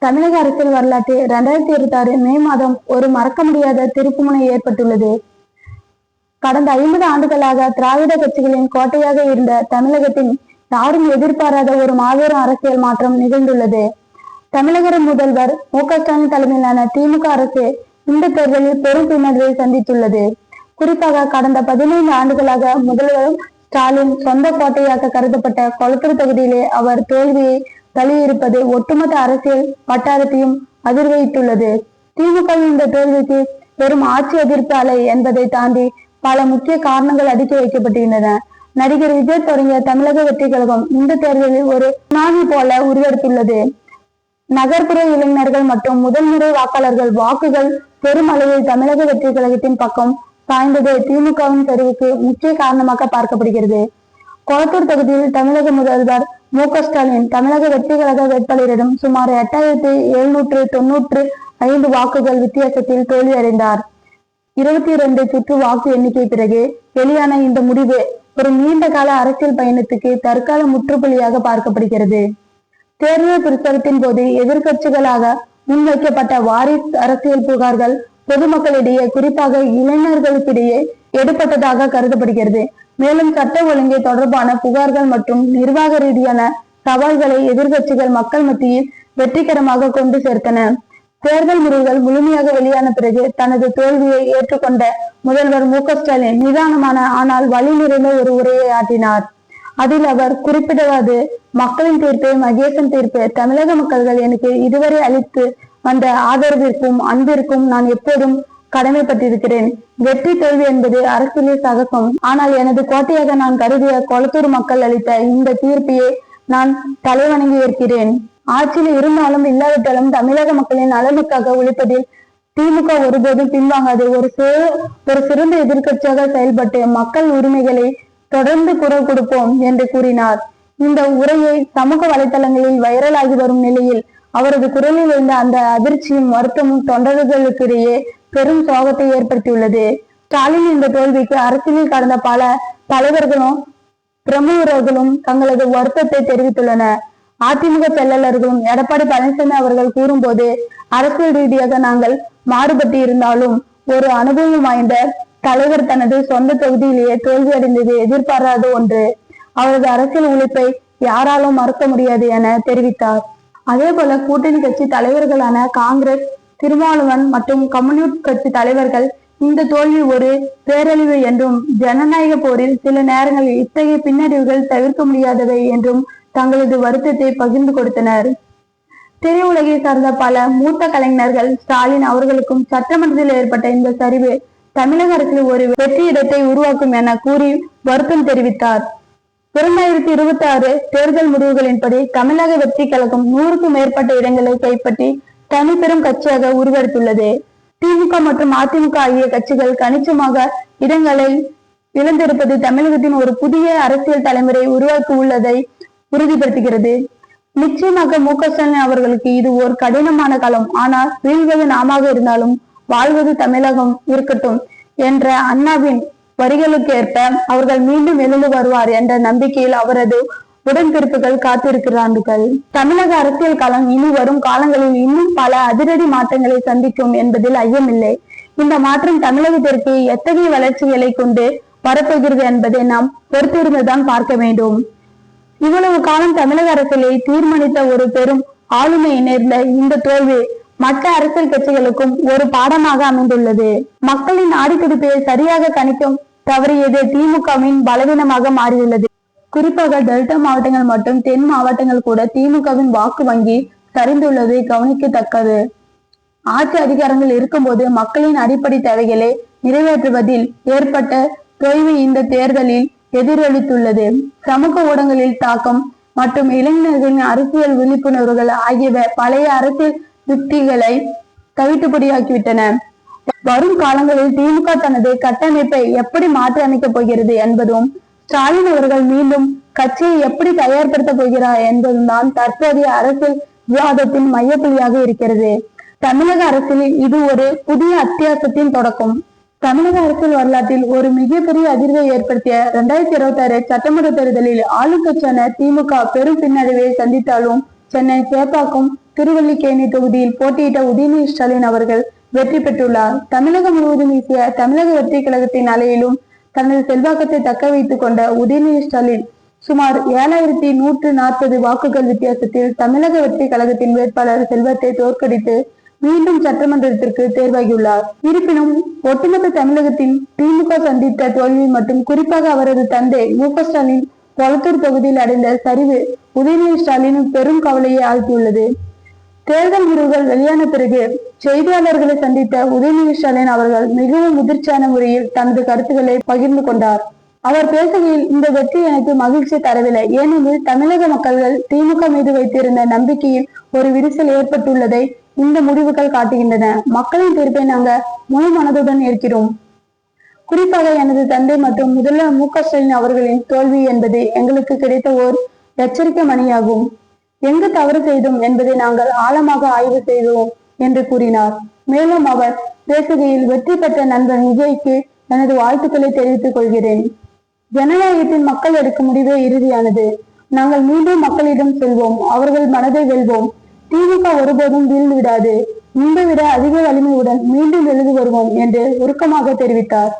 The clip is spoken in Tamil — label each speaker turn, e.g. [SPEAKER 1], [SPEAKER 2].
[SPEAKER 1] தமிழக அரசியல் வரலாற்றில் 2026 மே மாதம் ஒரு மறக்க முடியாத திருப்புமுனை ஏற்பட்டுள்ளது. கடந்த 50 ஆண்டுகளாக திராவிட கட்சிகளின் கோட்டையாக இருந்த தமிழகத்தின் யாரும் எதிர்பாராத ஒரு மாபெரும் அரசியல் மாற்றம் நிகழ்ந்துள்ளது. தமிழக முதல்வர் மு.க.ஸ்டாலின் தலைமையிலான திமுக அரசு இந்த தேர்தலில் பெரும் பின்னடைவை சந்தித்துள்ளது. குறிப்பாக கடந்த 15 ஆண்டுகளாக முதல்வர் ஸ்டாலின் சொந்த கோட்டையாக கருதப்பட்ட கொளத்தூர் தொகுதியிலே அவர் தோல்வியை தழுவியிருப்பது ஒட்டுமொத்த அரசியல் வட்டாரத்தையும் அதிர்வகித்துள்ளது. திமுகவின் இந்த தோல்விக்கு பெரும் ஆட்சி எதிர்ப்பு அலை என்பதை தாண்டி பல முக்கிய காரணங்கள் அடுக்கி வைக்கப்பட்டுள்ளன. நடிகர் விஜய் தொடங்கிய தமிழக வெற்றி கழகம் இந்த தேர்தலில் ஒரு சுனாமி போல உருவெடுத்துள்ளது. நகர்ப்புற இளைஞர்கள் மற்றும் முதல்முறை வாக்காளர்கள் வாக்குகள் பெருமளவில் தமிழக வெற்றி கழகத்தின் பக்கம் சாய்ந்தது திமுகவின் சரிவுக்கு முக்கிய காரணமாக பார்க்கப்படுகிறது. கொளத்தூர் தொகுதியில் தமிழக முதல்வர் மு.க.ஸ்டாலின் தமிழக வெற்றி கழக வேட்பாளரிடம் சுமார் 8795 வாக்குகள் வித்தியாசத்தில் தோல்வியடைந்தார். 22 சுற்று வாக்கு எண்ணிக்கை பிறகு வெளியான இந்த முடிவு ஒரு நீண்ட கால அரசியல் பயணத்துக்கு தற்கால முற்றுப்புள்ளியாக பார்க்கப்படுகிறது. தேர்தல் பிரச்சாரத்தின் போது எதிர்கட்சிகளாக முன்வைக்கப்பட்ட வாரிசு அரசியல் புகார்கள் பொதுமக்களிடையே குறிப்பாக இளைஞர்களுக்கிடையே எடுப்பட்டதாக கருதப்படுகிறது. மேலும் சட்ட ஒழுங்கை தொடர்பான புகார்கள் மற்றும் நிர்வாக ரீதியான சவால்களை எதிர்கட்சிகள் மக்கள் மத்தியில் வெற்றிகரமாக கொண்டு சேர்த்தன. தேர்தல் முடிவுகள் முழுமையாக வெளியான பிறகு தனது தோல்வியை ஏற்றுக்கொண்ட முதல்வர் மு.க.ஸ்டாலின் நிதானமான ஆனால் வழி நிறைந்த ஒரு உரையை ஆற்றினார். அதில் அவர் குறிப்பிடாது மக்களின் தீர்ப்பு மகேசன் தீர்ப்பு, தமிழக மக்கள்கள் எனக்கு இதுவரை அளித்து வந்த ஆதரவிற்கும் அன்பிற்கும் நான் எப்போதும் கடமைப்பட்டிருக்கிறேன். வெற்றி தோல்வி என்பது அரசியலில் சகசம். ஆனால் எனது கோட்டையாக நான் கருதிய கொளத்தூர் மக்கள் அளித்த இந்த தீர்ப்பையே நான் தலைவணங்கி ஏற்கிறேன். ஆட்சியில் இருந்தாலும் இல்லாவிட்டாலும் தமிழக மக்களின் நலனுக்காக உழைப்பதில் திமுக ஒருபோதும் பின்வாங்காது. ஒரு சிறந்த எதிர்கட்சியாக செயல்பட்டு மக்கள் உரிமைகளை தொடர்ந்து குரல் கொடுப்போம் என்று கூறினார். இந்த உரையை சமூக வலைதளங்களில் வைரலாகி வரும் நிலையில் அவரது குரலில் இருந்த அந்த அதிர்ச்சியும் வருத்தமும் தொண்டர்களுக்கிடையே பெரும் சோகத்தை ஏற்படுத்தியுள்ளது. ஸ்டாலின் இந்த தோல்விக்கு அரசியலில் கடந்த பல தலைவர்களும் பிரமுகர்களும் தங்களது வருத்தத்தை தெரிவித்துள்ளனர். அதிமுக செயலாளர்களும் எடப்பாடி பழனிசாமி அவர்கள் கூறும்போது, அரசியல் ரீதியாக நாங்கள் மாறுபட்டு இருந்தாலும் ஒரு அனுபவம் வாய்ந்த தலைவர் தனது சொந்த தொகுதியிலேயே தோல்வியடைந்தது எதிர்பாராத ஒன்று. அவரது அரசியல் உழைப்பை யாராலும் மறக்க முடியாது என தெரிவித்தார். அதே போல கூட்டணி கட்சி தலைவர்களான காங்கிரஸ், திருமாவளவன் மற்றும் கம்யூனிஸ்ட் கட்சி தலைவர்கள் இந்த தோல்வி ஒரு பேரழிவு என்றும் ஜனநாயக போரில் சில நேரங்களில் இத்தகைய பின்னடைவுகள் தவிர்க்க முடியாதவை என்றும் தங்களது வருத்தத்தை பகிர்ந்து கொடுத்தனர். திரையுலகை சார்ந்த பல மூத்த கலைஞர்கள் ஸ்டாலின் அவர்களுக்கும் சட்டமன்றத்தில் ஏற்பட்ட இந்த சரிவு தமிழக அரசில் ஒரு வெற்றி இடத்தை உருவாக்கும் என கூறி வருத்தம் தெரிவித்தார். 2026 தேர்தல் முடிவுகளின்படி தமிழக வெற்றி கழகம் 100க்கும் மேற்பட்ட இடங்களை கைப்பற்றி தனிப்பெரும் கட்சியாக உருவெடுத்துள்ளது. திமுக மற்றும் அதிமுக ஆகிய கட்சிகள் கணிசமாக இடங்களை இழந்திருப்பது தமிழகத்தின் ஒரு புதிய அரசியல் தலைமுறை உருவாக்கி உள்ளதை உறுதிப்படுத்துகிறது. நிச்சயமாக மு.க.ஸ்டாலின் அவர்களுக்கு இது ஒரு கடினமான காலம். ஆனால் வீழ்வது நாமாக இருந்தாலும் வாழ்வது தமிழகம் இருக்கட்டும் என்ற அண்ணாவின் வரிகளுக்கு ஏற்ப அவர்கள் மீண்டும் எழுந்து வருவார் என்ற நம்பிக்கையில் அவரது உடன்பிறப்புகள் காத்திருக்கிறார்கள். தமிழக அரசியல் காலம் இனி வரும் காலங்களில் இன்னும் பல அதிரடி மாற்றங்களை சந்திக்கும் என்பதில் ஐயமில்லை. இந்த மாற்றம் தமிழகத்திற்கு எத்தகைய வளர்ச்சிகளை கொண்டு வரப்போகிறது என்பதை நாம் பொறுத்திருந்துதான் பார்க்க வேண்டும். இவ்வளவு காலம் தமிழக அரசியலை தீர்மானித்த ஒரு பெரும் ஆளுமை நேர்ந்த இந்த தோல்வி மற்ற அரசியல் கட்சிகளுக்கும் ஒரு பாடமாக அமைந்துள்ளது. மக்களின் ஆடித்துடிப்பை சரியாக கணிக்கும் தவறியது திமுகவின் பலவீனமாக மாறியுள்ளது. குறிப்பாக டெல்டா மாவட்டங்கள் மற்றும் தென் மாவட்டங்கள் கூட திமுகவின் வாக்கு வங்கி சரிந்துள்ளது கவனிக்கத்தக்கது. ஆட்சி அதிகாரங்கள் இருக்கும்போது மக்களின் அடிப்படை தேவைகளை நிறைவேற்றுவதில் ஏற்பட்ட தொய்வு இந்த தேர்தலில் எதிரொலித்துள்ளது. சமூக ஊடகங்களில் தாக்கம் மற்றும் இளைஞர்களின் அரசியல் விழிப்புணர்வுகள் ஆகியவை பழைய அரசியல் யுக்திகளை தவிட்டுபடியாக்கிவிட்டன. வரும் காலங்களில் திமுக தனது கட்டமைப்பை எப்படி மாற்றி அமைக்கப் போகிறது என்பதும் ஸ்டாலின் அவர்கள் மீண்டும் கட்சியை எப்படி தயார்படுத்தப் போகிறார் என்பதும் தான் தற்போதைய அரசியல் விவாதத்தின் மையப்புள்ளியாக இருக்கிறது. தமிழக அரசியலில் இது ஒரு புதிய அத்தியாசத்தின் தொடக்கம். தமிழக அரசியல் வரலாற்றில் ஒரு மிகப்பெரிய அதிர்வை ஏற்படுத்திய 2026 சட்டமன்ற தேர்தலில் ஆளுங்கட்சியான திமுக பெரும் பின்னடைவை சந்தித்தாலும் சென்னை சேப்பாக்கம் திருவல்லிக்கேணி தொகுதியில் போட்டியிட்ட உதயநிதி ஸ்டாலின் அவர்கள் வெற்றி பெற்றுள்ளார். தமிழகம் முழுவதும் வீசிய தமிழக வெற்றி கழகத்தின் அலையிலும் தனது செல்வாக்கத்தை தக்க வைத்துக் கொண்ட உதயநிதி ஸ்டாலின் சுமார் 7140 வாக்குகள் வித்தியாசத்தில் தமிழக வெற்றி கழகத்தின் வேட்பாளர் செல்வத்தை தோற்கடித்து மீண்டும் சட்டமன்றத்திற்கு தேர்வாகியுள்ளார். இருப்பினும் ஒட்டுமொத்த தமிழகத்தின் திமுக சந்தித்த தோல்வி மற்றும் குறிப்பாக அவரது தந்தை மு.க. ஸ்டாலின் கொளத்தூர் தொகுதியில் அடைந்த சரிவு உதயநிதி ஸ்டாலினும் பெரும் கவலையை ஆழ்த்தியுள்ளது. தேர்தல் முடிவுகள் வெளியான பிறகு செய்தியாளர்களை சந்தித்த உதயநிதி ஸ்டாலின் அவர்கள் மிகவும் முதிர்ச்சியான முறையில் தனது கருத்துக்களை பகிர்ந்து கொண்டார். அவர் பேசுகையில், இந்த வெற்றி எனக்கு மகிழ்ச்சி தரவில்லை. ஏனெனில் தமிழக மக்கள்கள் திமுக மீது வைத்திருந்த நம்பிக்கையில் ஒரு விரிசல் ஏற்பட்டுள்ளதை இந்த முடிவுகள் காட்டுகின்றன. மக்களின் தீர்ப்பை நாங்கள் முழு மனதுடன் ஏற்கிறோம். குறிப்பாக எனது தந்தை மற்றும் முதல்வர் மு.க. ஸ்டாலின் அவர்களின் தோல்வி என்பது எங்களுக்கு கிடைத்த ஓர் எச்சரிக்கை மணியாகும். எங்கு தவறு செய்தோம் என்பதை நாங்கள் ஆழமாக ஆய்வு செய்வோம் என்று கூறினார். மேலும் அவர் பேசுகையில், வெற்றி பெற்ற நண்பன் விஜய்க்கு எனது வாழ்த்துக்களை தெரிவித்துக் கொள்கிறேன். ஜனநாயகத்தின் மக்கள் எடுக்கும் முடிவே இறுதியானது. நாங்கள் மீண்டும் மக்களிடம் செல்வோம், அவர்கள் மனதை வெல்வோம். திமுக ஒருபோதும் வீழ்ந்து விடாது. முன்பை விட அதிக வலிமையுடன் மீண்டும் எழுதி வருவோம் என்று உருக்கமாக தெரிவித்தார்.